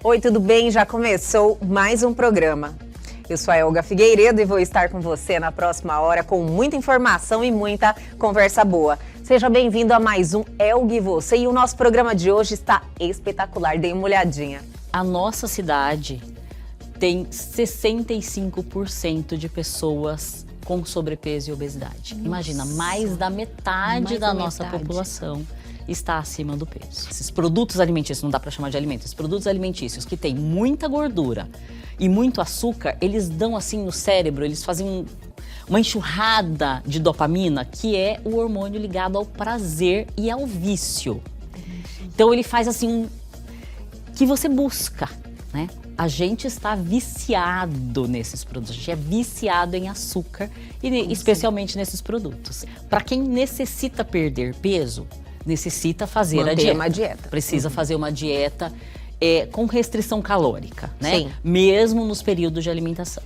Oi, tudo bem? Já começou mais um programa. Eu sou a Elga Figueiredo e vou estar com você na próxima hora com muita informação e muita conversa boa. Seja bem-vindo a mais um Elga e Você, e o nosso programa de hoje está espetacular. Dê uma olhadinha. A nossa cidade tem 65% de pessoas com sobrepeso e obesidade. Nossa. Imagina, mais da metade da nossa população está acima do peso. Esses produtos alimentícios, não dá para chamar de alimentos, esses produtos alimentícios que têm muita gordura e muito açúcar, eles dão assim no cérebro, eles fazem uma enxurrada de dopamina, que é o hormônio ligado ao prazer e ao vício. Então ele faz assim que você busca, né? A gente está viciado nesses produtos, a gente é viciado em açúcar e especialmente nesses produtos. Para quem necessita perder peso, necessita fazer uma dieta. Precisa fazer uma dieta com restrição calórica, né? Sim. Mesmo nos períodos de alimentação.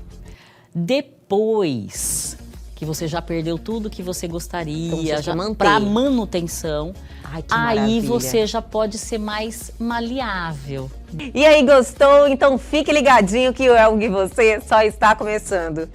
Depois que você já perdeu tudo que você gostaria, então, para manutenção, aí você já pode ser mais maleável. E aí, gostou? Então fique ligadinho que o Elga e Você só está começando.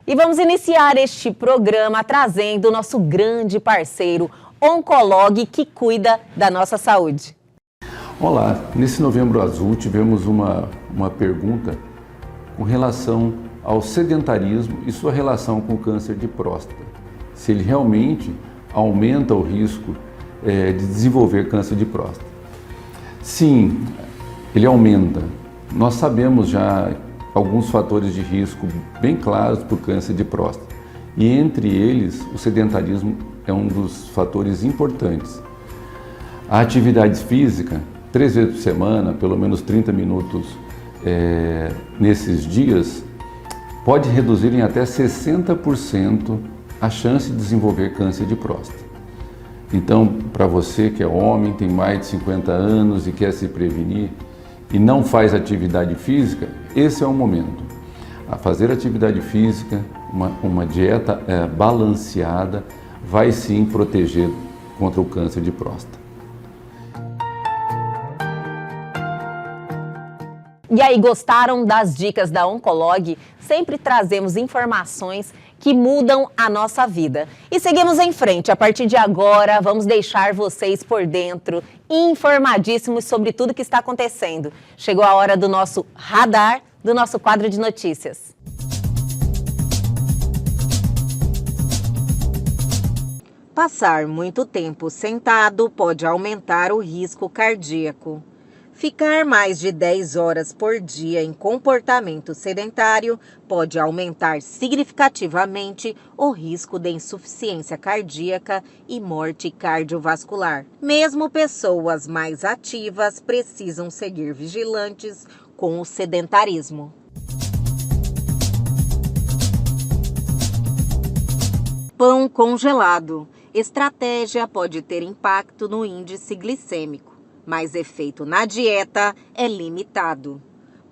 E vamos iniciar este programa trazendo o nosso grande parceiro Oncolog, que cuida da nossa saúde. Olá, nesse Novembro Azul tivemos uma pergunta com relação ao sedentarismo e sua relação com o câncer de próstata. Se ele realmente aumenta o risco de desenvolver câncer de próstata. Sim, ele aumenta. Nós sabemos já alguns fatores de risco bem claros para o câncer de próstata. E entre eles, o sedentarismo é um dos fatores importantes. A atividade física, 3 vezes por semana, pelo menos 30 minutos nesses dias, pode reduzir em até 60% a chance de desenvolver câncer de próstata. Então, para você que é homem, tem mais de 50 anos e quer se prevenir, e não faz atividade física, esse é o momento. A fazer atividade física, uma dieta balanceada, vai sim proteger contra o câncer de próstata. E aí, gostaram das dicas da Oncolog? Sempre trazemos informações que mudam a nossa vida. E seguimos em frente. A partir de agora, vamos deixar vocês por dentro, informadíssimos sobre tudo que está acontecendo. Chegou a hora do nosso radar, do nosso quadro de notícias. Passar muito tempo sentado pode aumentar o risco cardíaco. Ficar mais de 10 horas por dia em comportamento sedentário pode aumentar significativamente o risco de insuficiência cardíaca e morte cardiovascular. Mesmo pessoas mais ativas precisam seguir vigilantes com o sedentarismo. Pão congelado. Estratégia pode ter impacto no índice glicêmico, mas efeito na dieta é limitado.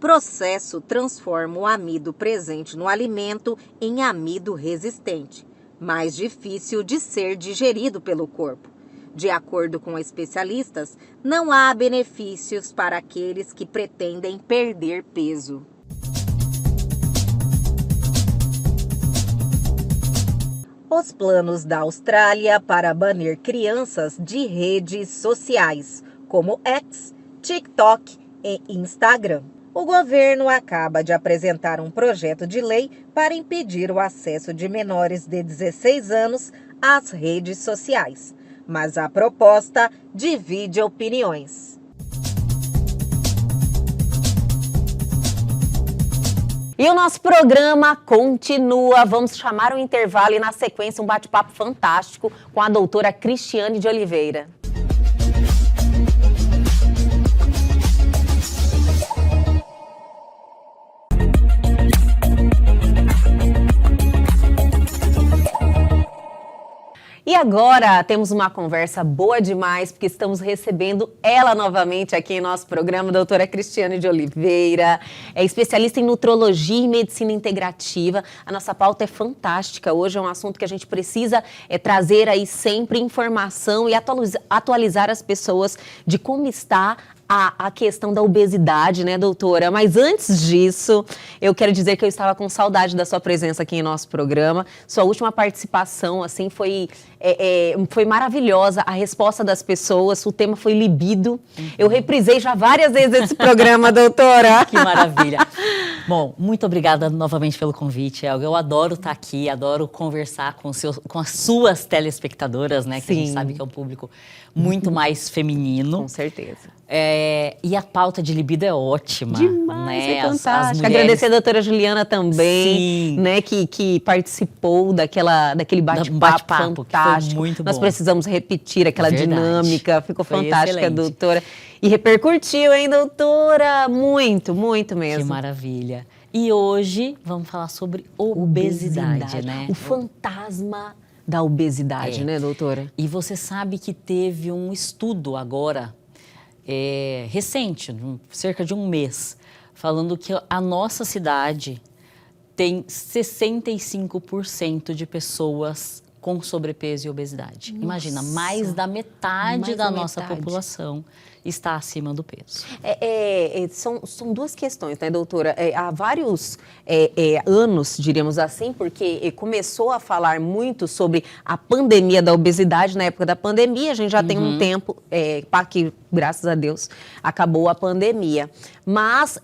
Processo transforma o amido presente no alimento em amido resistente, mais difícil de ser digerido pelo corpo. De acordo com especialistas, não há benefícios para aqueles que pretendem perder peso. Os planos da Austrália para banir crianças de redes sociais, como X, TikTok e Instagram. O governo acaba de apresentar um projeto de lei para impedir o acesso de menores de 16 anos às redes sociais, mas a proposta divide opiniões. E o nosso programa continua. Vamos chamar um intervalo e, na sequência, um bate-papo fantástico com a doutora Cristiane de Oliveira. E agora temos uma conversa boa demais, porque estamos recebendo ela novamente aqui em nosso programa, a doutora Cristiane de Oliveira, é especialista em nutrologia e medicina integrativa. A nossa pauta é fantástica, hoje é um assunto que a gente precisa trazer aí sempre informação e atualizar as pessoas de como está a questão da obesidade, né, doutora? Mas antes disso, eu quero dizer que eu estava com saudade da sua presença aqui em nosso programa. Sua última participação, assim, foi maravilhosa. A resposta das pessoas, o tema foi libido. Eu reprisei já várias vezes esse programa, doutora. Que maravilha. Bom, muito obrigada novamente pelo convite, Elga. Eu adoro estar aqui, adoro conversar com as suas telespectadoras, né? Que a gente sabe que é um público muito mais feminino. Com certeza. E a pauta de libido é ótima. Demais, né? é fantástica. Mulheres... Agradecer a doutora Juliana também, Sim. né, que participou daquele bate-papo fantástico. Que foi muito bom. Nós precisamos repetir aquela dinâmica, ficou fantástica, excelente. Doutora. E repercutiu, hein, doutora? Muito, muito mesmo. Que maravilha. E hoje vamos falar sobre obesidade, né? O fantasma da obesidade, né, doutora? E você sabe que teve um estudo agora, recente, cerca de um mês, falando que a nossa cidade tem 65% de pessoas com sobrepeso e obesidade. Nossa. Imagina, mais da metade da nossa população está acima do peso. São duas questões, né, doutora? Há vários anos, diríamos assim, porque começou a falar muito sobre a pandemia da obesidade. Na época da pandemia, a gente já tem um tempo que, graças a Deus, acabou a pandemia. Mas,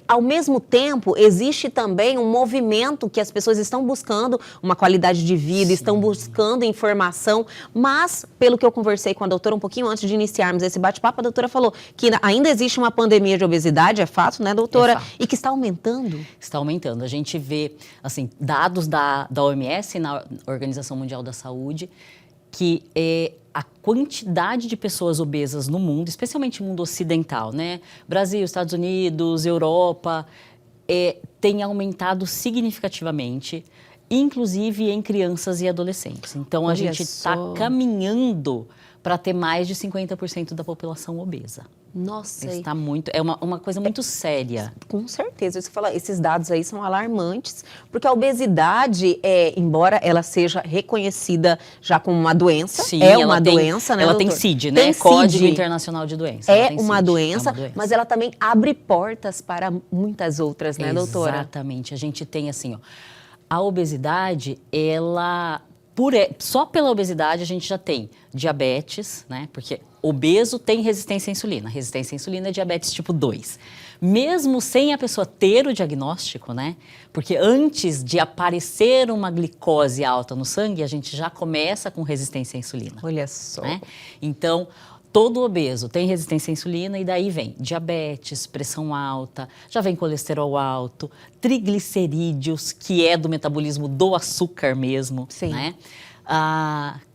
ao mesmo tempo, existe também um movimento que as pessoas estão buscando uma qualidade de vida, estão buscando informação, mas, pelo que eu conversei com a doutora um pouquinho antes de iniciarmos esse bate-papo, a doutora falou que ainda existe uma pandemia de obesidade, é fato, né, doutora? É fato. E que está aumentando. Está aumentando. A gente vê, assim, dados da OMS, na Organização Mundial da Saúde, que a quantidade de pessoas obesas no mundo, especialmente no mundo ocidental, né? Brasil, Estados Unidos, Europa, tem aumentado significativamente, inclusive em crianças e adolescentes. Então, a gente está caminhando para ter mais de 50% da população obesa. Nossa, está muito, é uma coisa muito séria. Com certeza, isso que fala, esses dados aí são alarmantes, porque a obesidade, embora ela seja reconhecida já como uma doença, sim, uma doença, né? Ela tem CID, né? Código Internacional de Doença. É uma doença, mas ela também abre portas para muitas outras, né, doutora? Exatamente. A gente tem assim, ó, a obesidade, ela só pela obesidade a gente já tem diabetes, né? Porque obeso tem resistência à insulina. Resistência à insulina é diabetes tipo 2. Mesmo sem a pessoa ter o diagnóstico, né? Porque antes de aparecer uma glicose alta no sangue, a gente já começa com resistência à insulina. Olha só. Né? Então, todo obeso tem resistência à insulina e daí vem diabetes, pressão alta, já vem colesterol alto, triglicerídeos, que é do metabolismo do açúcar mesmo, né?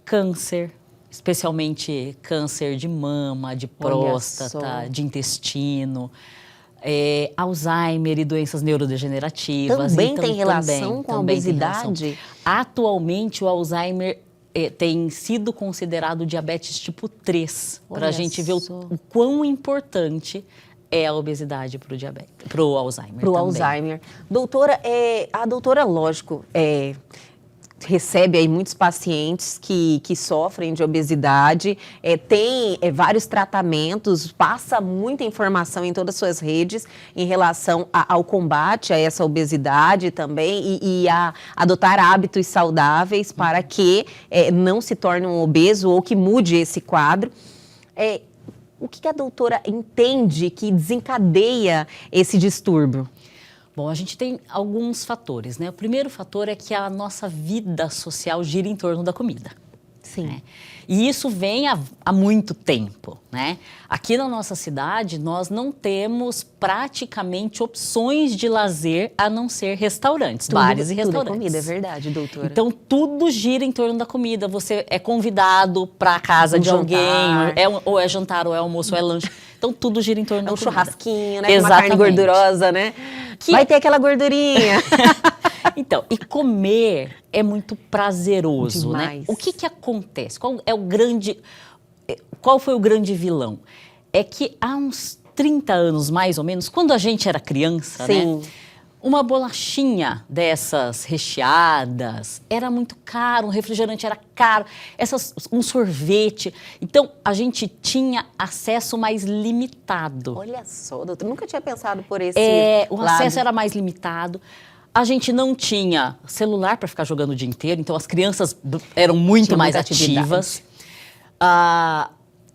Câncer, especialmente câncer de mama, de próstata, de intestino, Alzheimer e doenças neurodegenerativas. Também tem relação com a obesidade? Atualmente, o Alzheimer tem sido considerado diabetes tipo 3, para a gente ver o quão importante é a obesidade para o Alzheimer. Para o Alzheimer. Doutora, a doutora, lógico, recebe aí muitos pacientes que sofrem de obesidade, tem vários tratamentos, passa muita informação em todas as suas redes em relação ao combate a essa obesidade também e a adotar hábitos saudáveis para que não se torne um obeso ou que mude esse quadro. O que a doutora entende que desencadeia esse distúrbio? Bom, a gente tem alguns fatores, né? O primeiro fator é que a nossa vida social gira em torno da comida. Sim. Né? E isso vem há muito tempo, né? Aqui na nossa cidade, nós não temos praticamente opções de lazer a não ser restaurantes, bares e restaurantes. Tudo é comida, é verdade, doutora. Então, tudo gira em torno da comida. Você é convidado para a casa de alguém, ou é jantar, ou é almoço, ou é lanche. Então, tudo gira em torno da comida. É um churrasquinho, né? Com uma carne gordurosa, né? Vai ter aquela gordurinha. Então, e comer é muito prazeroso, Demais. né? O que que acontece? Qual foi o grande vilão? É que há uns 30 anos, mais ou menos, quando a gente era criança, Sim. né? Uma bolachinha dessas recheadas era muito caro, um refrigerante era caro, um sorvete. Então, a gente tinha acesso mais limitado. Olha só, doutor, nunca tinha pensado por esse O lado. acesso era mais limitado. A gente não tinha celular para ficar jogando o dia inteiro, então as crianças eram muito Tinha mais muita atividade. ativas.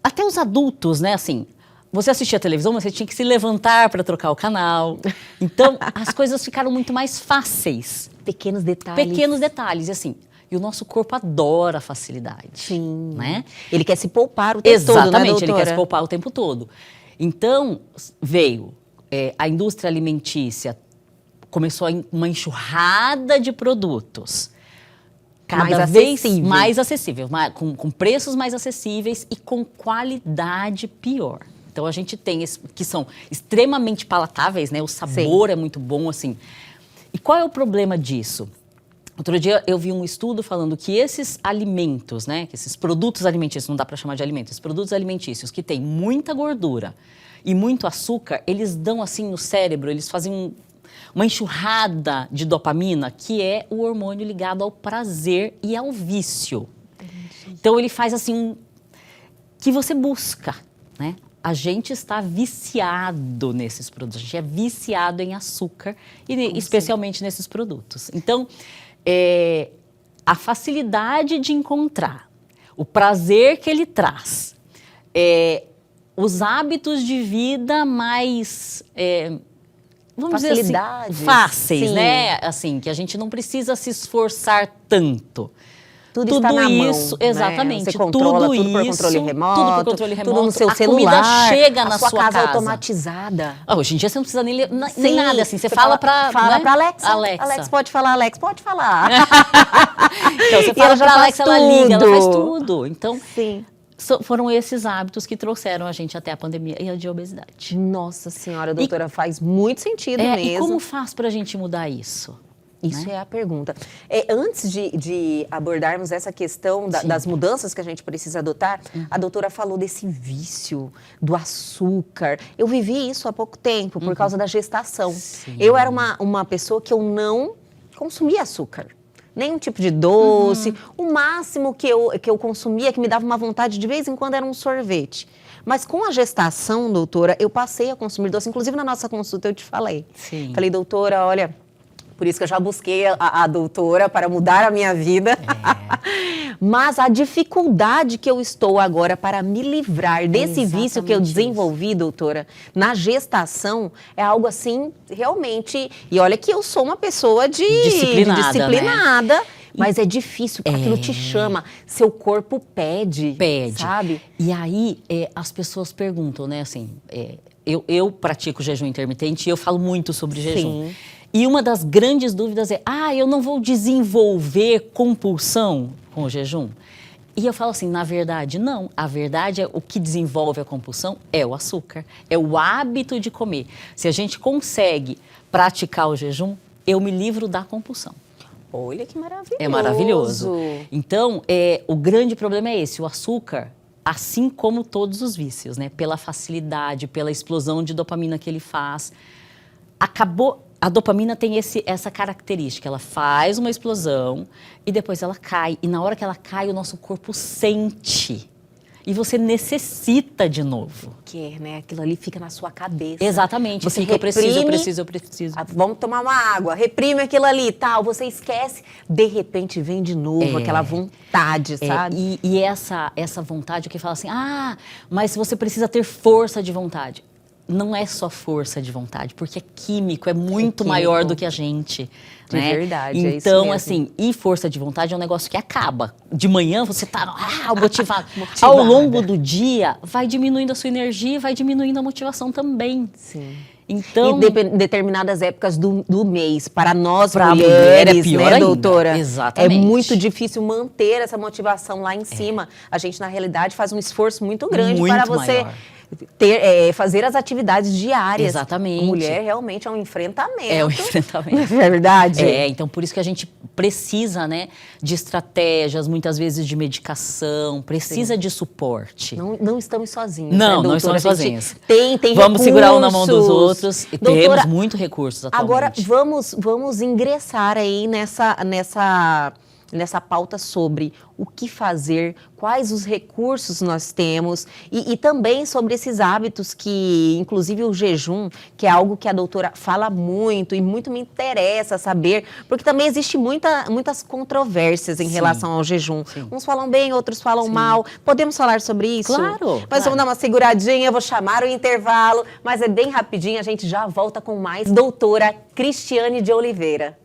Até os adultos, né, assim... Você assistia a televisão, mas você tinha que se levantar para trocar o canal. Então, as coisas ficaram muito mais fáceis. Pequenos detalhes. Pequenos detalhes, e assim. E o nosso corpo adora a facilidade. Sim. Né? Ele quer se poupar o tempo todo, né, Exatamente, ele doutora? quer se poupar o tempo todo. Então, veio a indústria alimentícia, começou uma enxurrada de produtos. Cada Mais vez acessível. mais acessível, com preços mais acessíveis e com qualidade pior. Então, a gente tem que são extremamente palatáveis, né? O sabor é muito bom, assim. E qual é o problema disso? Outro dia eu vi um estudo falando que esses alimentos, né? Que esses produtos alimentícios, não dá para chamar de alimentos, esses produtos alimentícios que têm muita gordura e muito açúcar, eles dão assim no cérebro, eles fazem uma enxurrada de dopamina, que é o hormônio ligado ao prazer e ao vício. Então, ele faz assim, que você busca, né? A gente está viciado nesses produtos, a gente é viciado em açúcar, e especialmente nesses produtos. Então, a facilidade de encontrar, o prazer que ele traz, os hábitos de vida mais... vamos dizer assim, fáceis, sim. né? Assim, que a gente não precisa se esforçar tanto. Tudo está na mão, exatamente. Né? Você controla tudo por controle remoto, tudo por controle remoto, tudo no seu a celular, comida chega na sua sua casa casa. automatizada. Hoje em dia você não precisa nem Sim, nada, assim, você fala para Alexa. Alexa. Alex, pode falar, Alex, pode falar. Então, você E fala ela já para faz Alexa, ela liga, ela faz tudo. tudo. Então, Sim. foram esses hábitos que trouxeram a gente até a pandemia e a de obesidade. Nossa senhora, doutora, faz muito sentido mesmo. E como faz para a gente mudar isso? Isso né? é a pergunta. Antes de abordarmos essa questão das mudanças que a gente precisa adotar, a doutora falou desse vício do açúcar. Eu vivi isso há pouco tempo, por causa da gestação. Sim. Eu era uma pessoa que eu não consumia açúcar. Nenhum tipo de doce. O máximo que eu consumia, que me dava uma vontade de vez em quando, era um sorvete. Mas com a gestação, doutora, eu passei a consumir doce. Inclusive, na nossa consulta, eu te falei. Sim. Falei, doutora, olha... Por isso que eu já busquei a doutora para mudar a minha vida. Mas a dificuldade que eu estou agora para me livrar desse vício que eu desenvolvi, doutora, na gestação, é algo assim, realmente... E olha que eu sou uma pessoa disciplinada, né? Mas é difícil, porque aquilo te chama, seu corpo pede, sabe? E aí, as pessoas perguntam, né, assim, eu pratico jejum intermitente e eu falo muito sobre jejum. Sim. E uma das grandes dúvidas é, eu não vou desenvolver compulsão com o jejum? E eu falo assim, na verdade, não. A verdade é o que desenvolve a compulsão é o açúcar, é o hábito de comer. Se a gente consegue praticar o jejum, eu me livro da compulsão. Olha que maravilhoso. É maravilhoso. Então, o grande problema é esse, o açúcar, assim como todos os vícios, né? Pela facilidade, pela explosão de dopamina que ele faz. A dopamina tem essa característica, ela faz uma explosão e depois ela cai. E na hora que ela cai, o nosso corpo sente. E você necessita de novo. Quer, né? Aquilo ali fica na sua cabeça. Exatamente. Você fica, reprime, eu preciso. Vamos tomar uma água, reprime aquilo ali e tal. Você esquece, de repente vem de novo aquela vontade, sabe? E essa vontade, o que fala assim, mas você precisa ter força de vontade. Não é só força de vontade, porque é químico, é muito maior do que a gente. De né? verdade, é isso Então, mesmo. assim, e força de vontade é um negócio que acaba. De manhã você tá motivado. Ao longo do dia, vai diminuindo a sua energia, vai diminuindo a motivação também. Sim. Então, E determinadas épocas do mês, para nós pra mulheres, mulher é pior né, ainda. doutora? Exatamente. É muito difícil manter essa motivação lá em cima. A gente, na realidade, faz um esforço muito grande Muito para você maior. fazer as atividades diárias. Exatamente. A mulher realmente é um enfrentamento. É um enfrentamento. É verdade? Então por isso que a gente precisa, né, de estratégias, muitas vezes de medicação, precisa de suporte. Não estamos sozinhos. Não, né, não estamos sozinhos. Tem Vamos recursos. segurar um na mão dos outros e Doutora, temos muito recursos atualmente. Agora vamos ingressar aí nessa pauta sobre o que fazer, quais os recursos nós temos e também sobre esses hábitos que, inclusive o jejum, que é algo que a doutora fala muito e muito me interessa saber, porque também existe muitas controvérsias em relação ao jejum. Sim. Uns falam bem, outros falam mal. Podemos falar sobre isso? Claro. Mas vamos dar uma seguradinha, eu vou chamar o intervalo, mas é bem rapidinho, a gente já volta com mais doutora Cristiane de Oliveira.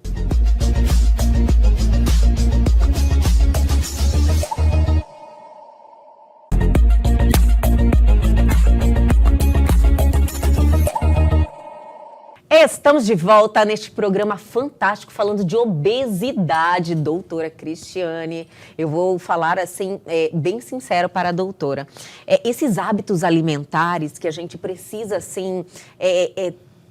Estamos de volta neste programa fantástico falando de obesidade, doutora Cristiane. Eu vou falar assim, bem sincero para a doutora. Esses hábitos alimentares que a gente precisa, assim,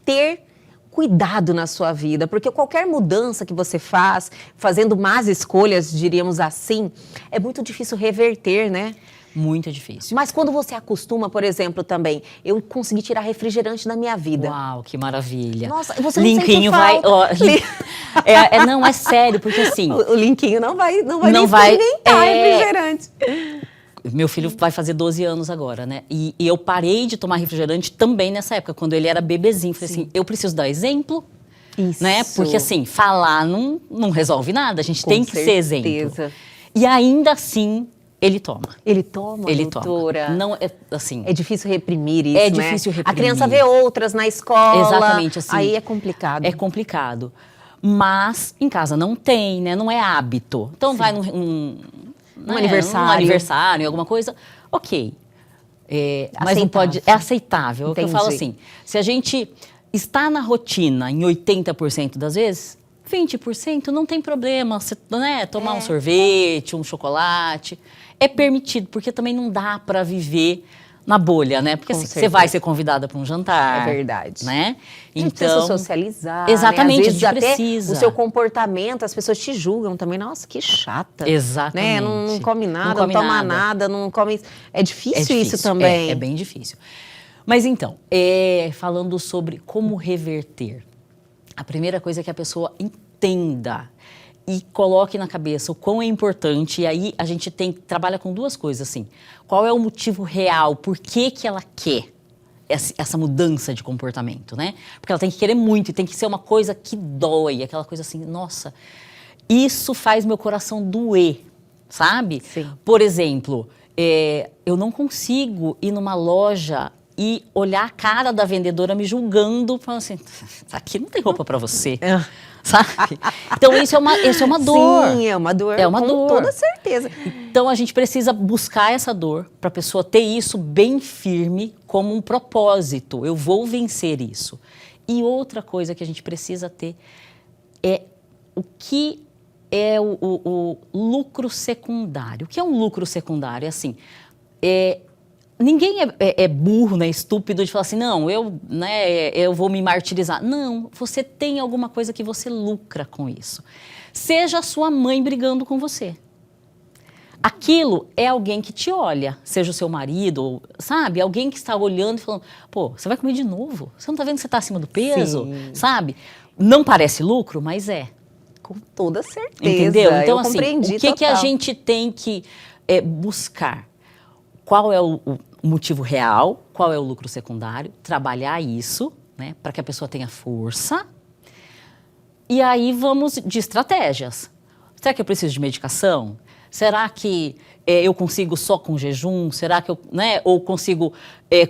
ter cuidado na sua vida, porque qualquer mudança que você faz, fazendo más escolhas, diríamos assim, é muito difícil reverter, né? Muito difícil. Mas quando você acostuma, por exemplo, também, eu consegui tirar refrigerante da minha vida. Uau, que maravilha. Nossa, você não Linkinho sente falta. Não, é sério, porque assim... O Linkinho não vai não vai experimentar refrigerante. Meu filho vai fazer 12 anos agora, né? E eu parei de tomar refrigerante também nessa época, quando ele era bebezinho. Falei assim, eu preciso dar exemplo, Isso. né? Porque assim, falar não resolve nada, a gente tem que ser exemplo. E ainda assim... Ele toma. Ele toma, Ele doutora? toma. Não, assim... É difícil reprimir isso, É né? difícil reprimir. A criança vê outras na escola. Exatamente, assim. Aí é complicado. É complicado. Mas em casa não tem, né? Não é hábito. Então vai num aniversário, alguma coisa, ok. Mas não pode... É aceitável. O que eu falo assim, se a gente está na rotina em 80% das vezes... 20% não tem problema, você, né, tomar um sorvete, um chocolate, é permitido, porque também não dá para viver na bolha, né? Porque assim, você vai ser convidada para um jantar. É verdade. Né? A gente precisa socializar. Exatamente, né? Às vezes a gente até precisa. O seu comportamento, as pessoas te julgam também. Nossa, que chata. Exatamente. Né? Não come nada, não toma nada, não come... É difícil isso também. É bem difícil. Mas então, falando sobre como reverter. A primeira coisa é que a pessoa entenda e coloque na cabeça o quão é importante. E aí a gente trabalha com duas coisas, assim. Qual é o motivo real? Por que ela quer essa mudança de comportamento, né? Porque ela tem que querer muito e tem que ser uma coisa que dói. Aquela coisa assim, nossa, isso faz meu coração doer, sabe? Sim. Por exemplo, eu não consigo ir numa loja e olhar a cara da vendedora me julgando, falando assim, aqui não tem roupa para você, sabe? Então isso é uma dor. Sim, é uma dor. É uma com dor. toda certeza. Então a gente precisa buscar essa dor para a pessoa ter isso bem firme como um propósito. Eu vou vencer isso. E outra coisa que a gente precisa ter é o que é o lucro secundário. O que é um lucro secundário? É assim, ninguém é burro, né, estúpido de falar assim, não, eu vou me martirizar. Não, você tem alguma coisa que você lucra com isso. Seja a sua mãe brigando com você. Aquilo é alguém que te olha, seja o seu marido, sabe? Alguém que está olhando e falando, pô, você vai comer de novo? Você não está vendo que você está acima do peso? Sim. Sabe? Não parece lucro, mas é. Com toda certeza. Entendeu? Então, eu assim, compreendi o que a total. gente tem que buscar? Qual é o motivo real, qual é o lucro secundário, trabalhar isso, né, para que a pessoa tenha força. E aí vamos de estratégias. Será que eu preciso de medicação? Será que eu consigo só com jejum? Será que eu, né, ou consigo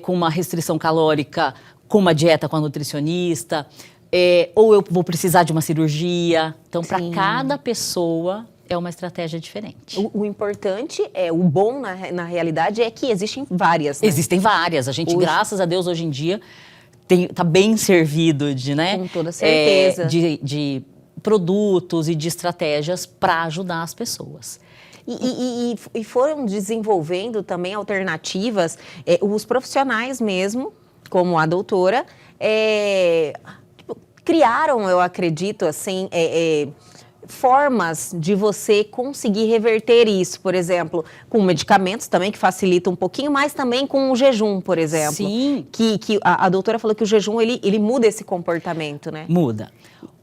com uma restrição calórica, com uma dieta com a nutricionista? Ou eu vou precisar de uma cirurgia? Então, para cada pessoa... é uma estratégia diferente. O importante, o bom na realidade é que existem várias, né? Existem várias. A gente, graças a Deus, hoje em dia, está bem servido de, né? Com toda certeza. De produtos e de estratégias para ajudar as pessoas. E foram desenvolvendo também alternativas, os profissionais mesmo, como a doutora, criaram, eu acredito, assim, formas de você conseguir reverter isso, por exemplo, com medicamentos também, que facilitam um pouquinho, mas também com o jejum, por exemplo. Sim. Que a doutora falou que o jejum, ele muda esse comportamento, né? Muda.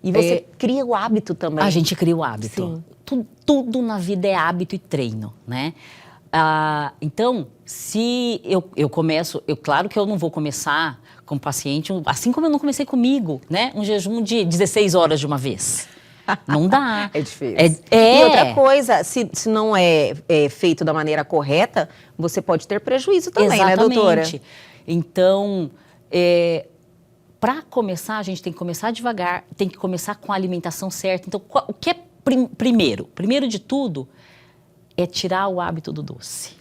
E você cria o hábito também. A gente cria o hábito. Sim. Tudo na vida é hábito e treino, né? Então, se eu começo... Claro que eu não vou começar com o paciente, assim como eu não comecei comigo, né? Um jejum de 16 horas de uma vez. Não dá. É difícil. E outra coisa, se não é feito da maneira correta, você pode ter prejuízo também, exatamente, né, doutora? Então, para começar, a gente tem que começar devagar, tem que começar com a alimentação certa. Então, o que é primeiro? Primeiro de tudo, é tirar o hábito do doce.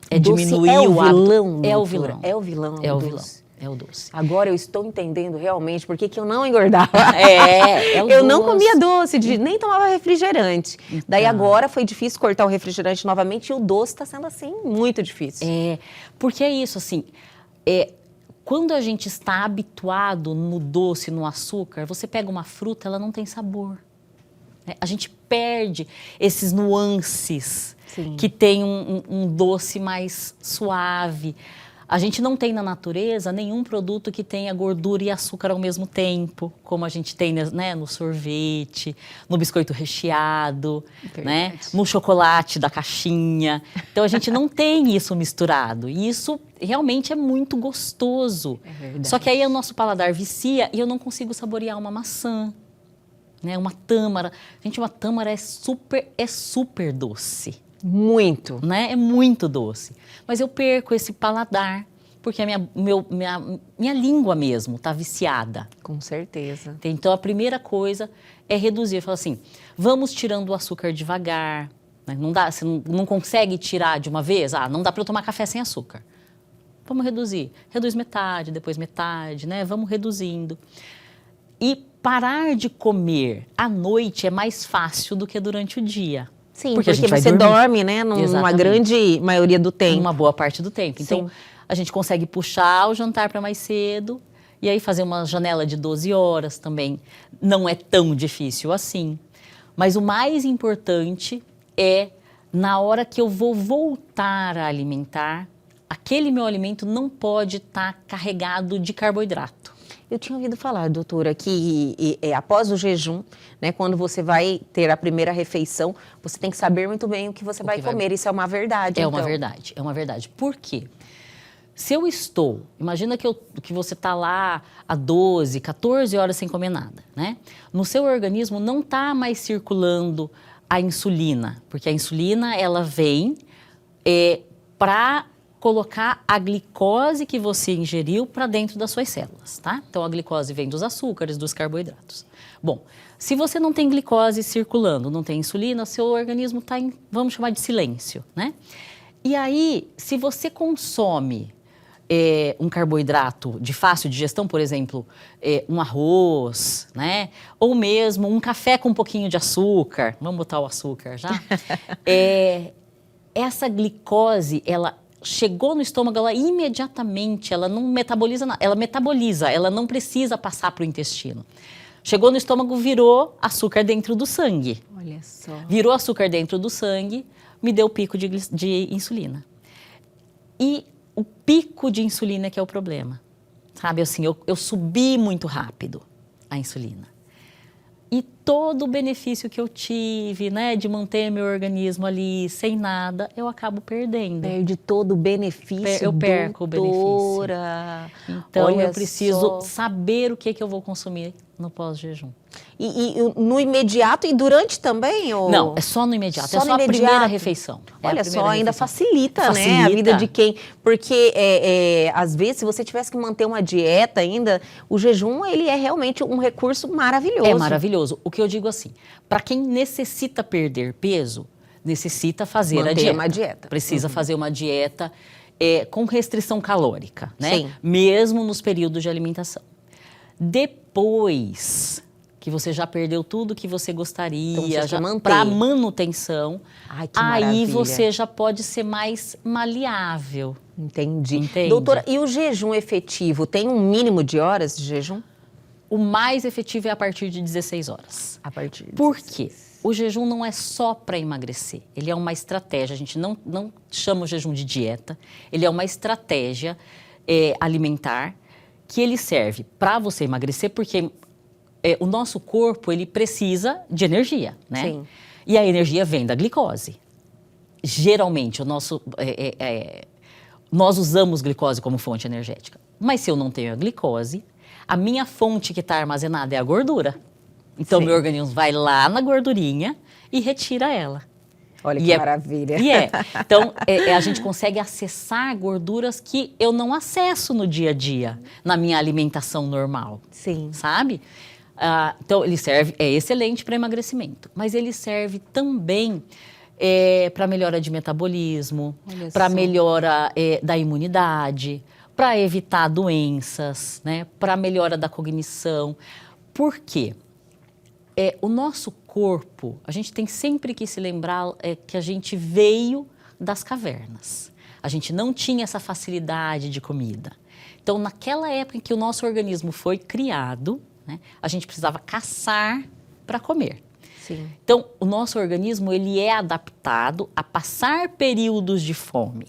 É diminuir o hábito. É o vilão. É o vilão. É o vilão. É o doce. Agora eu estou entendendo realmente por que eu não engordava. Eu não comia doce, nem tomava refrigerante. Então. Daí agora foi difícil cortar o refrigerante novamente e o doce está sendo assim muito difícil. Porque é isso, assim, quando a gente está habituado no doce, no açúcar, você pega uma fruta, ela não tem sabor. A gente perde esses nuances. Sim. Que tem um doce mais suave. A gente não tem na natureza nenhum produto que tenha gordura e açúcar ao mesmo tempo, como a gente tem, né, no sorvete, no biscoito recheado, né, no chocolate da caixinha. Então, a gente não tem isso misturado. E isso realmente é muito gostoso. É verdade. Só que aí o nosso paladar vicia e eu não consigo saborear uma maçã, né, uma tâmara. Gente, uma tâmara é super doce. Muito. Né? É muito doce. Mas eu perco esse paladar, porque a minha língua mesmo está viciada. Com certeza. Então, a primeira coisa é reduzir. Falar assim, vamos tirando o açúcar devagar. Né? Não dá, você não consegue tirar de uma vez? Não dá para eu tomar café sem açúcar. Vamos reduzir. Reduz metade, depois metade, né? Vamos reduzindo. E parar de comer à noite é mais fácil do que durante o dia. Sim, porque você dorme, né, numa grande maioria do tempo. Uma boa parte do tempo. Então, a gente consegue puxar o jantar para mais cedo e aí fazer uma janela de 12 horas também. Não é tão difícil assim. Mas o mais importante é, na hora que eu vou voltar a alimentar, aquele meu alimento não pode estar carregado de carboidrato. Eu tinha ouvido falar, doutora, que após o jejum, né, quando você vai ter a primeira refeição, você tem que saber muito bem o que você vai comer. Isso é uma verdade, uma verdade, é uma verdade. Por quê? Se eu estou, imagina que você está lá há 12, 14 horas sem comer nada, né? No seu organismo não está mais circulando a insulina, porque a insulina, ela vem para colocar a glicose que você ingeriu para dentro das suas células, tá? Então, a glicose vem dos açúcares, dos carboidratos. Bom, se você não tem glicose circulando, não tem insulina, seu organismo está em, vamos chamar de silêncio, né? E aí, se você consome um carboidrato de fácil digestão, por exemplo, um arroz, né? Ou mesmo um café com um pouquinho de açúcar, vamos botar o açúcar já? Essa glicose, ela chegou no estômago, ela imediatamente, ela não metaboliza nada, ela metaboliza, ela não precisa passar para o intestino. Chegou no estômago, virou açúcar dentro do sangue. Olha só. Virou açúcar dentro do sangue, me deu pico de insulina. E o pico de insulina que é o problema. Sabe, assim, eu subi muito rápido a insulina. E todo o benefício que eu tive, né, de manter meu organismo ali sem nada, eu acabo perdendo. Perde todo o benefício, eu perco o benefício. Então, olha, eu preciso saber o que eu vou consumir no pós-jejum. E no imediato e durante também? Ou... Não, é só no imediato, é só a primeira refeição. Olha só, ainda facilita, né, a vida de quem... Porque, às vezes, se você tivesse que manter uma dieta ainda, o jejum, ele é realmente um recurso maravilhoso. É maravilhoso. O que eu digo assim, para quem necessita perder peso, necessita fazer uma dieta. Precisa fazer uma dieta com restrição calórica, né? Sim. Mesmo nos períodos de alimentação. Depois que você já perdeu tudo que você gostaria, Então, já para manutenção, Ai, que aí maravilha. você já pode ser mais maleável. Entendi. Entende? Doutora, e o jejum efetivo, tem um mínimo de horas de jejum? O mais efetivo é a partir de 16 horas. A partir de Por quê? O jejum não é só para emagrecer, ele é uma estratégia. A gente não chama o jejum de dieta, ele é uma estratégia alimentar que ele serve para você emagrecer, porque o nosso corpo ele precisa de energia, né? Sim. E a energia vem da glicose. Geralmente, nós usamos glicose como fonte energética. Mas se eu não tenho a glicose, a minha fonte que está armazenada é a gordura. Então, Sim. meu organismo vai lá na gordurinha e retira ela. Olha que maravilha. Então, a gente consegue acessar gorduras que eu não acesso no dia a dia, na minha alimentação normal. Sim. Sabe? Então, ele serve, é excelente para emagrecimento, mas ele serve também para melhora de metabolismo, para melhora da imunidade, para evitar doenças, né? Para melhora da cognição. Por quê? O nosso corpo, a gente tem sempre que se lembrar que a gente veio das cavernas. A gente não tinha essa facilidade de comida. Então, naquela época em que o nosso organismo foi criado, né, a gente precisava caçar para comer. Sim. Então, o nosso organismo ele é adaptado a passar períodos de fome.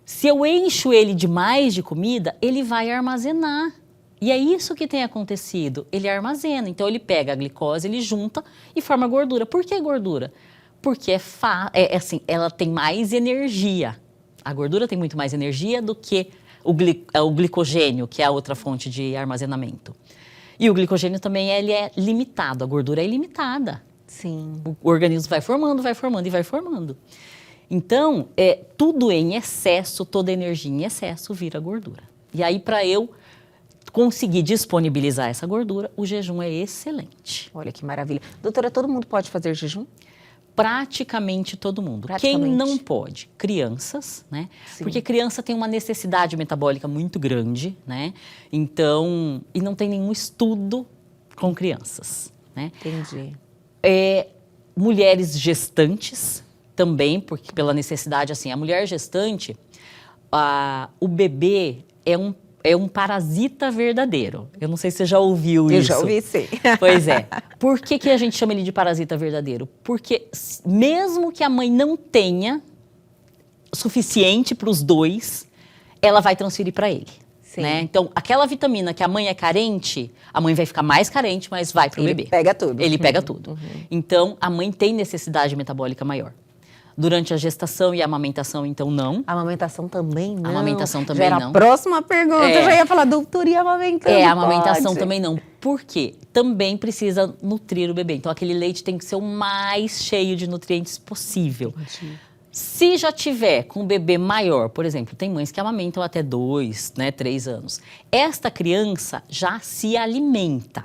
Se eu encho ele demais de comida, ele vai armazenar. E é isso que tem acontecido. Ele armazena. Então, ele pega a glicose, ele junta e forma gordura. Por que gordura? Porque assim, ela tem mais energia. A gordura tem muito mais energia do que o glicogênio, que é a outra fonte de armazenamento. E o glicogênio também ele é limitado. A gordura é ilimitada. Sim. O organismo vai formando e vai formando. Então, tudo em excesso, toda energia em excesso vira gordura. E aí, para eu conseguir disponibilizar essa gordura, o jejum é excelente. Olha que maravilha. Doutora, todo mundo pode fazer jejum? Praticamente todo mundo. Praticamente. Quem não pode? Crianças, né? Sim. Porque criança tem uma necessidade metabólica muito grande, né? Então, e não tem nenhum estudo com crianças, né? Entendi. Mulheres gestantes também, porque pela necessidade, assim, a mulher gestante, o bebê é um parasita verdadeiro. Eu não sei se você já ouviu isso. Eu já ouvi, sim. Pois é. Por que a gente chama ele de parasita verdadeiro? Porque mesmo que a mãe não tenha suficiente para os dois, ela vai transferir para ele. Sim. Né? Então, aquela vitamina que a mãe é carente, a mãe vai ficar mais carente, mas vai para o bebê. Ele pega tudo. Ele pega tudo. Então, a mãe tem necessidade metabólica maior. Durante a gestação e a amamentação, então, não. A amamentação também não. A amamentação também já era não. A próxima pergunta, eu já ia falar, doutora, e amamentando? A amamentação pode? também não. Por quê? Também precisa nutrir o bebê. Então, aquele leite tem que ser o mais cheio de nutrientes possível. Entendi. Se já tiver com o bebê maior, por exemplo, tem mães que amamentam até 2, 3 anos. Esta criança já se alimenta.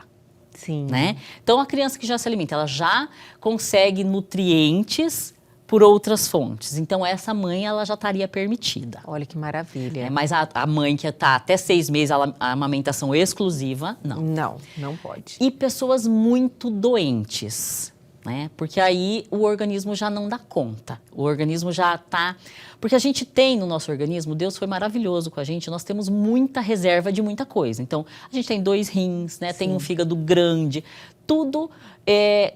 Sim. Né? Então, a criança que já se alimenta, ela já consegue nutrientes por outras fontes. Então, essa mãe, ela já estaria permitida. Olha que maravilha. Mas a mãe que está até 6 meses, a amamentação exclusiva, não. Não pode. E pessoas muito doentes, né? Porque aí o organismo já não dá conta. O organismo já está... Porque a gente tem no nosso organismo, Deus foi maravilhoso com a gente, nós temos muita reserva de muita coisa. Então, a gente tem 2 rins, né? Tem um fígado grande, tudo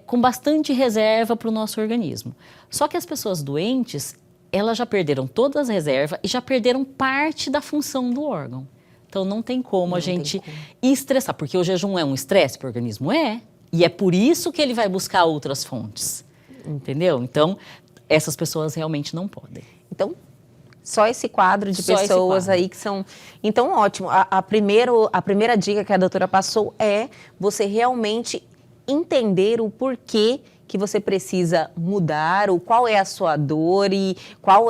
com bastante reserva para o nosso organismo. Só que as pessoas doentes, elas já perderam todas as reservas e já perderam parte da função do órgão. Então, não tem como a gente estressar, porque o jejum é um estresse para o organismo? E é por isso que ele vai buscar outras fontes, entendeu? Então, essas pessoas realmente não podem. Então, só esse quadro de pessoas aí que são... Então, ótimo. A primeira dica que a doutora passou é você realmente entender o porquê que você precisa mudar, ou qual é a sua dor e qual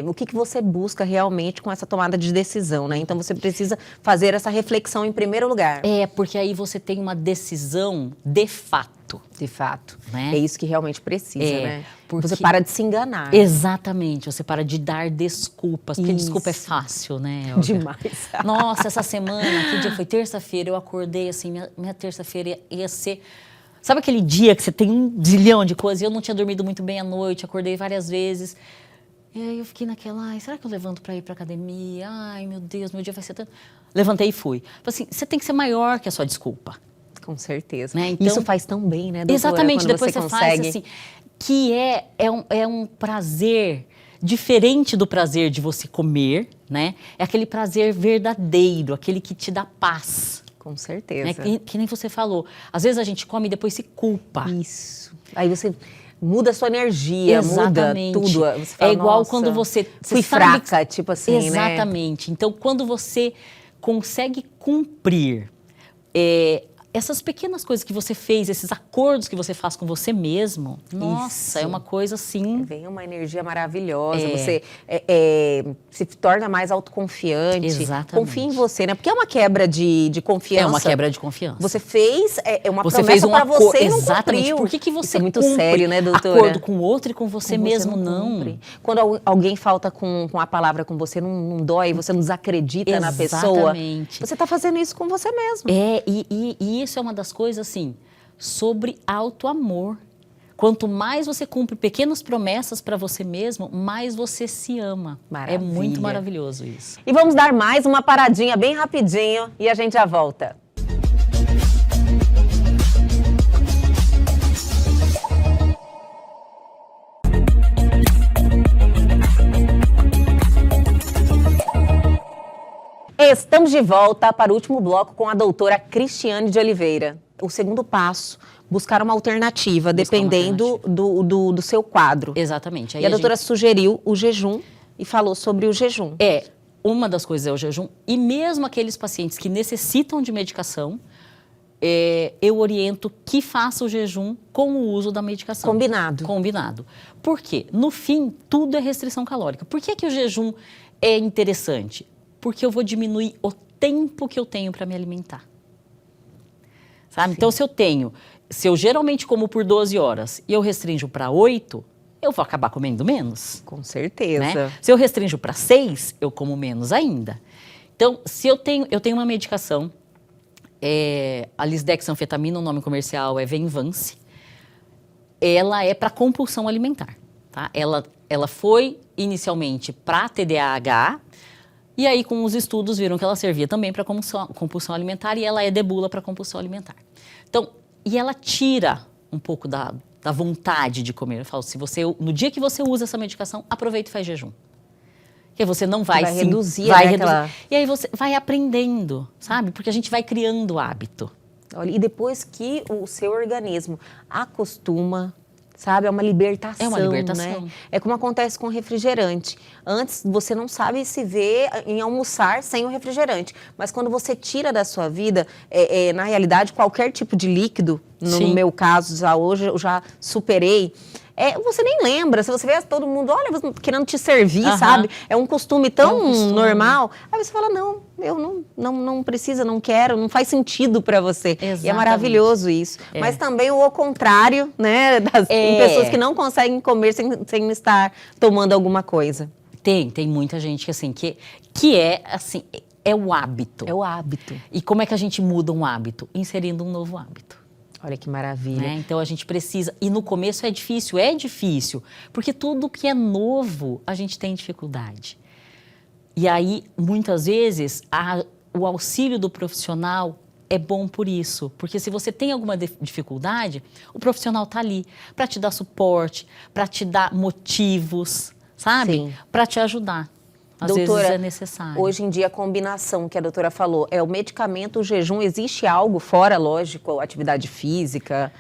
o que você busca realmente com essa tomada de decisão, né? Então você precisa fazer essa reflexão em primeiro lugar. Porque aí você tem uma decisão de fato. De fato. Né? É isso que realmente precisa, né? Porque você para de se enganar. Exatamente, você para de dar desculpas, porque desculpa é fácil, né, Olga? Demais. Nossa, essa semana, que dia foi? Terça-feira, eu acordei assim, minha terça-feira ia ser... Sabe aquele dia que você tem um zilhão de coisas? Eu não tinha dormido muito bem à noite, acordei várias vezes. E aí eu fiquei naquela, será que eu levanto para ir para academia? Ai, meu Deus, meu dia vai ser tanto... Levantei e fui. Assim, você tem que ser maior que a sua desculpa. Com certeza. Né? Então, isso faz tão bem, né, doutora? Exatamente, depois você consegue... faz assim, que é um prazer diferente do prazer de você comer, né? É aquele prazer verdadeiro, aquele que te dá paz. Com certeza. Né? Que nem você falou. Às vezes a gente come e depois se culpa. Isso. Aí você muda a sua energia, Exatamente. Muda tudo. Você fala, é igual quando você fui fraca, tipo assim, Exatamente. Né? Então, quando você consegue cumprir essas pequenas coisas que você fez, esses acordos que você faz com você mesmo, nossa, é uma coisa assim... Vem uma energia maravilhosa, você se torna mais autoconfiante. Exatamente. Confia em você, né? Porque é uma quebra de confiança. É uma quebra de confiança. Você fez uma você promessa fez um pra você e não Exatamente. cumpriu. Por que você Isso é muito cumpre sério, né, doutora? acordo com o outro e com você mesmo não? Quando alguém falta com a palavra com você, não dói, você não desacredita na pessoa. Exatamente. Você está fazendo isso com você mesmo. E isso é uma das coisas, assim, sobre auto-amor. Quanto mais você cumpre pequenas promessas para você mesmo, mais você se ama. Maravilha. É muito maravilhoso isso. E vamos dar mais uma paradinha bem rapidinho e a gente já volta. Estamos de volta para o último bloco com a doutora Cristiane de Oliveira. O segundo passo, buscar uma alternativa, dependendo do seu quadro. Exatamente. Aí E a doutora sugeriu o jejum e falou sobre o jejum. Uma das coisas é o jejum. E mesmo aqueles pacientes que necessitam de medicação, eu oriento que faça o jejum com o uso da medicação. Combinado. Por quê? No fim, tudo é restrição calórica. Por que o jejum é interessante? Porque eu vou diminuir o tempo que eu tenho para me alimentar. Sabe? Então, se eu geralmente como por 12 horas e eu restringo para 8, eu vou acabar comendo menos. Com certeza. Né? Se eu restringo para 6, eu como menos ainda. Então, se eu tenho uma medicação, a lisdexanfetamina, o nome comercial é Venvance, ela é para compulsão alimentar. Tá? Ela foi inicialmente para TDAH, e aí, com os estudos, viram que ela servia também para compulsão alimentar e ela é debula para compulsão alimentar. Então, e ela tira um pouco da vontade de comer. Eu falo, no dia que você usa essa medicação, aproveita e faz jejum. Porque você não vai reduzir. E aí você vai aprendendo, sabe? Porque a gente vai criando hábito. Olha, e depois que o seu organismo acostuma... Sabe, é uma libertação, né? É como acontece com o refrigerante. Antes, você não sabe se vê em almoçar sem o refrigerante. Mas quando você tira da sua vida, na realidade, qualquer tipo de líquido, no meu caso, hoje eu já superei, você nem lembra. Se você vê todo mundo, olha, querendo te servir, sabe? É um costume tão normal. Aí você fala, não, eu não precisa, não quero, não faz sentido para você. Exatamente. E é maravilhoso isso. Mas também o contrário, né? Tem pessoas que não conseguem comer sem estar tomando alguma coisa. Tem muita gente assim, que é assim, é o hábito. É o hábito. E como é que a gente muda um hábito? Inserindo um novo hábito. Olha que maravilha. Né? Então, a gente precisa... E no começo é difícil, porque tudo que é novo, a gente tem dificuldade. E aí, muitas vezes, o auxílio do profissional é bom por isso. Porque se você tem alguma dificuldade, o profissional está ali para te dar suporte, para te dar motivos, sabe? Para te ajudar. Às doutora, vezes é necessário. Hoje em dia, a combinação que a doutora falou é o medicamento, o jejum, existe algo fora, lógico, atividade física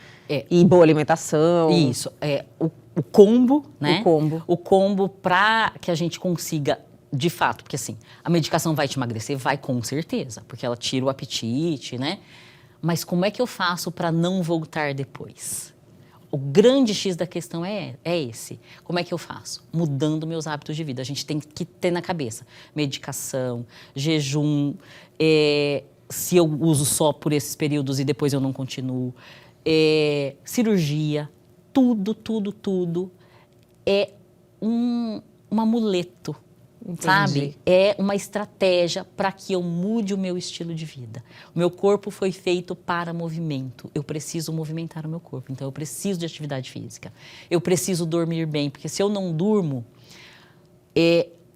e boa alimentação? Isso, o combo, né? O combo para que a gente consiga, de fato, porque assim, a medicação vai te emagrecer? Vai, com certeza, porque ela tira o apetite, né? Mas como é que eu faço para não voltar depois? o grande X da questão é esse. Como é que eu faço? Mudando meus hábitos de vida. A gente tem que ter na cabeça medicação, jejum, se eu uso só por esses períodos e depois eu não continuo, cirurgia, tudo é um amuleto. Entendi. Sabe? É uma estratégia para que eu mude o meu estilo de vida. O meu corpo foi feito para movimento. Eu preciso movimentar o meu corpo. Então, eu preciso de atividade física. Eu preciso dormir bem, porque se eu não durmo,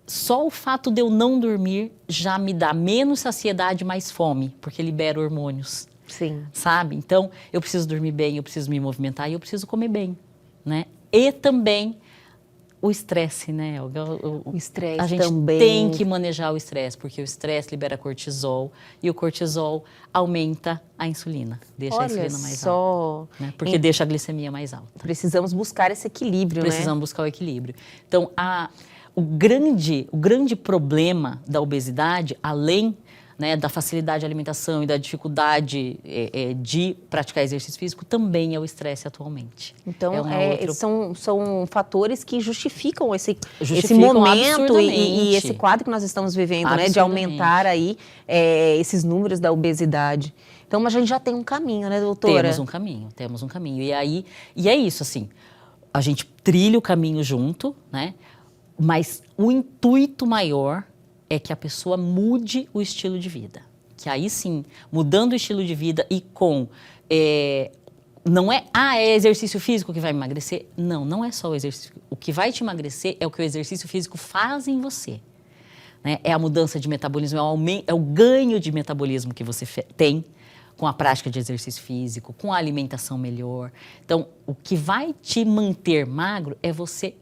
só o fato de eu não dormir já me dá menos saciedade, mais fome, porque libera hormônios. Sim. Sabe? Então, eu preciso dormir bem, eu preciso me movimentar e eu preciso comer bem, né? E também o estresse, né, Elga? O estresse a gente também. tem que manejar o estresse, porque o estresse libera cortisol e o cortisol aumenta a insulina, deixa a insulina mais alta. Né? Porque deixa a glicemia mais alta. Precisamos buscar esse equilíbrio, Precisamos buscar o equilíbrio. Então, o grande problema da obesidade, além, né, da facilidade de alimentação e da dificuldade de praticar exercício físico, também é o estresse atualmente. Então, É são fatores que justificam esse Justificam momento e absurdamente. esse quadro que nós estamos vivendo, né, de aumentar aí esses números da obesidade. Então, mas a gente já tem um caminho, né, doutora? Temos um caminho. E é isso, assim, a gente trilha o caminho junto, né, mas o intuito maior é que a pessoa mude o estilo de vida. Que aí sim, mudando o estilo de vida e com... não é exercício físico que vai me emagrecer. Não é só o exercício. O que vai te emagrecer é o que o exercício físico faz em você. Né? É a mudança de metabolismo, é o ganho de metabolismo que você tem com a prática de exercício físico, com a alimentação melhor. Então, o que vai te manter magro é você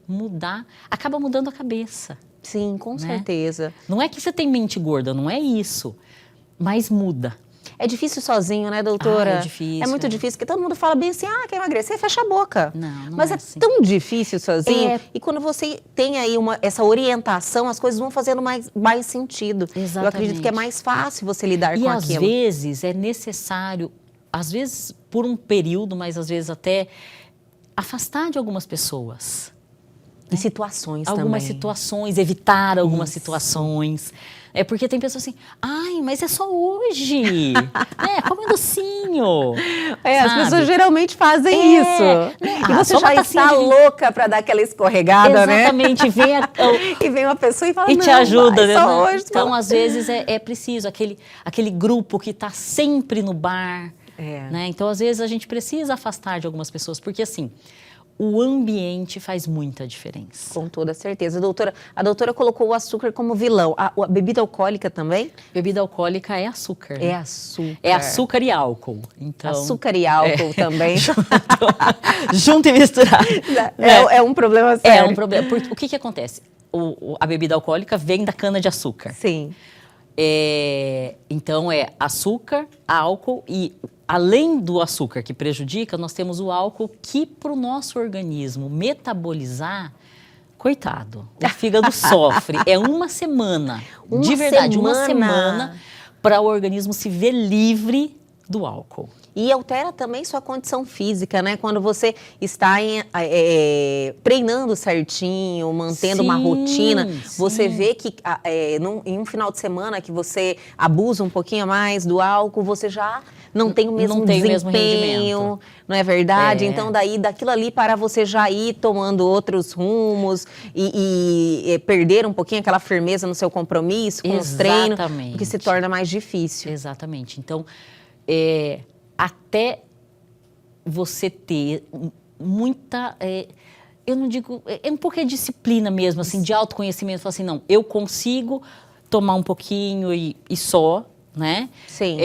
acaba mudando a cabeça. Sim, com né? certeza. Não é que você tem mente gorda, não é isso, mas muda. É difícil sozinho, né, doutora? É difícil. É muito difícil, porque todo mundo fala bem assim, quer emagrecer, fecha a boca. Não Mas é é assim. tão difícil sozinho. E quando você tem aí essa orientação, as coisas vão fazendo mais sentido. Exatamente. Eu acredito que é mais fácil você lidar com aquilo. E às vezes é necessário, às vezes por um período, mas às vezes até afastar de algumas pessoas. Em situações algumas também. situações, evitar algumas situações. É porque tem pessoas assim, mas é só hoje. Come um docinho. As pessoas geralmente fazem isso. E você já está louca para dar aquela escorregada, Exatamente. né? E vem uma pessoa e fala, e te ajuda, né? Só hoje. Então, às vezes, é preciso aquele grupo que está sempre no bar. Né? Então, às vezes, a gente precisa afastar de algumas pessoas, porque assim, o ambiente faz muita diferença. Com toda certeza. Doutora, a doutora colocou o açúcar como vilão. A bebida alcoólica também? Bebida alcoólica é açúcar. É açúcar. É açúcar e álcool. Então, açúcar e álcool também. Junto e misturado. É um problema sério. É um problema. Porque, o que acontece? A bebida alcoólica vem da cana-de-açúcar. Sim. Então, açúcar, álcool e... Além do açúcar que prejudica, nós temos o álcool que, para o nosso organismo metabolizar, coitado, o fígado sofre. É uma semana, de verdade, uma semana para o organismo se ver livre do álcool. E altera também sua condição física, né? Quando você está treinando certinho, mantendo uma rotina, você vê que em um final de semana que você abusa um pouquinho mais do álcool, você já não tem o mesmo desempenho, não é verdade? Então, daquilo ali para você já ir tomando outros rumos e perder um pouquinho aquela firmeza no seu compromisso com os treinos, porque se torna mais difícil. Exatamente. Então, até você ter muita... eu não digo... É um pouco de disciplina mesmo, assim, de autoconhecimento. Falar assim, não, eu consigo tomar um pouquinho e só... Né? Sim.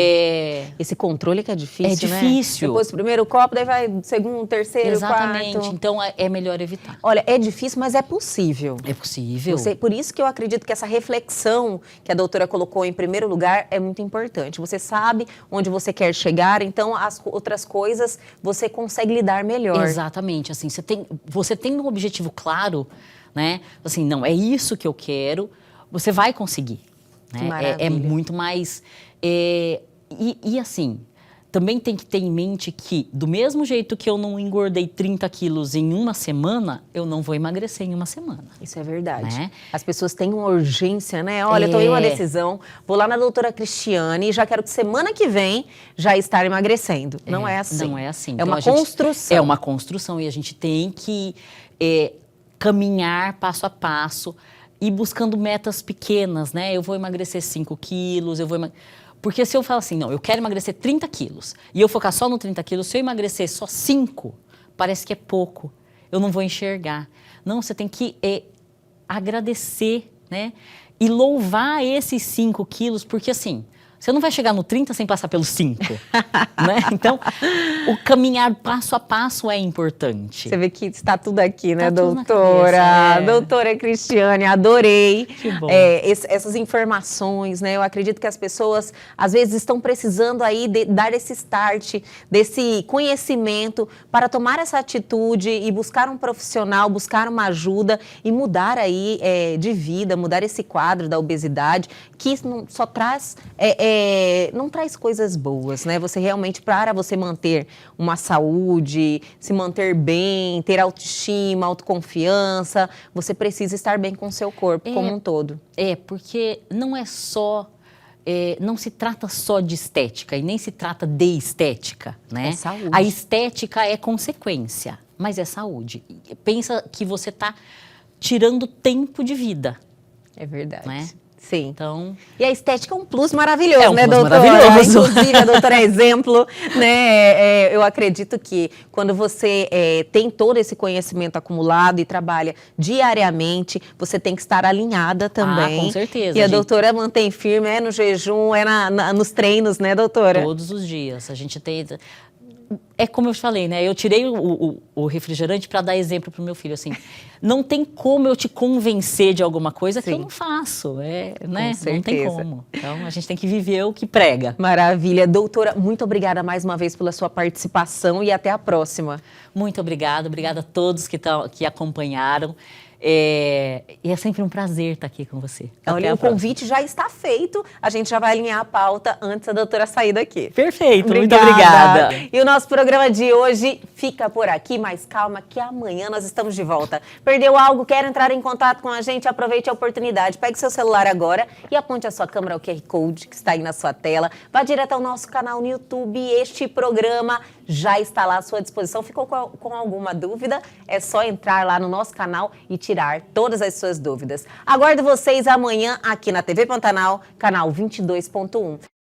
Esse controle que é difícil, né? É difícil. Depois do primeiro copo, daí vai segundo, terceiro, Exatamente. quarto. Então, é melhor evitar. Olha, é difícil, mas é possível. É possível. Por isso que eu acredito que essa reflexão que a doutora colocou em primeiro lugar é muito importante. Você sabe onde você quer chegar, então as outras coisas você consegue lidar melhor. Exatamente. Assim, você tem um objetivo claro, né? Assim, não, é isso que eu quero, você vai conseguir. Né? É muito mais... E assim, também tem que ter em mente que, do mesmo jeito que eu não engordei 30 quilos em uma semana, eu não vou emagrecer em uma semana. Isso é verdade. Né? As pessoas têm uma urgência, né? Olha, eu tomei uma decisão, vou lá na doutora Cristiane e já quero que semana que vem já estar emagrecendo. Não é assim. Não é assim. É Então, uma construção. É uma construção e a gente tem que caminhar passo a passo e buscando metas pequenas, né? Eu vou emagrecer 5 quilos, Porque se eu falo assim, não, eu quero emagrecer 30 quilos e eu focar só no 30 quilos, se eu emagrecer só 5, parece que é pouco. Eu não vou enxergar. Não, você tem que agradecer, né? E louvar esses 5 quilos, porque assim, você não vai chegar no 30 sem passar pelos 5, né? Então, o caminhar passo a passo é importante. Você vê que está tudo aqui, né, tudo na doutora? cabeça, Doutora Cristiane, adorei Que bom. Essas informações, né? Eu acredito que as pessoas, às vezes, estão precisando aí dar esse start, desse conhecimento para tomar essa atitude e buscar um profissional, buscar uma ajuda e mudar aí de vida, mudar esse quadro da obesidade, que não só traz... não traz coisas boas, né? Você realmente, para você manter uma saúde, se manter bem, ter autoestima, autoconfiança, você precisa estar bem com o seu corpo como um todo. Porque não é só... não se trata só de estética e nem se trata de estética, né? É saúde. A estética é consequência, mas é saúde. Pensa que você está tirando tempo de vida. É verdade. Né? Sim. Então, e a estética é um plus maravilhoso, É um né, plus doutora? maravilhoso. Inclusive, a doutora é exemplo, né? Eu acredito que quando você tem todo esse conhecimento acumulado e trabalha diariamente, você tem que estar alinhada também. com certeza, E a gente. doutora mantém firme, no jejum, nos treinos, né, doutora? todos os dias. A gente tem... É como eu te falei, né? Eu tirei o refrigerante para dar exemplo para o meu filho, assim. Não tem como eu te convencer de alguma coisa que eu não faço, né? Não tem como. Então, a gente tem que viver o que prega. Maravilha. Doutora, muito obrigada mais uma vez pela sua participação e até a próxima. Muito obrigada a todos que acompanharam. E é sempre um prazer estar aqui com você. Olha, o convite já está feito, a gente já vai alinhar a pauta antes da doutora sair daqui. Perfeito, muito obrigada. E o nosso programa de hoje fica por aqui, mas calma que amanhã nós estamos de volta. Perdeu algo, quer entrar em contato com a gente? Aproveite a oportunidade, pegue seu celular agora e aponte a sua câmera ao QR Code que está aí na sua tela. Vá direto ao nosso canal no YouTube, este programa já está lá à sua disposição. Ficou com alguma dúvida? É só entrar lá no nosso canal e tirar todas as suas dúvidas. Aguardo vocês amanhã aqui na TV Pantanal, canal 22.1.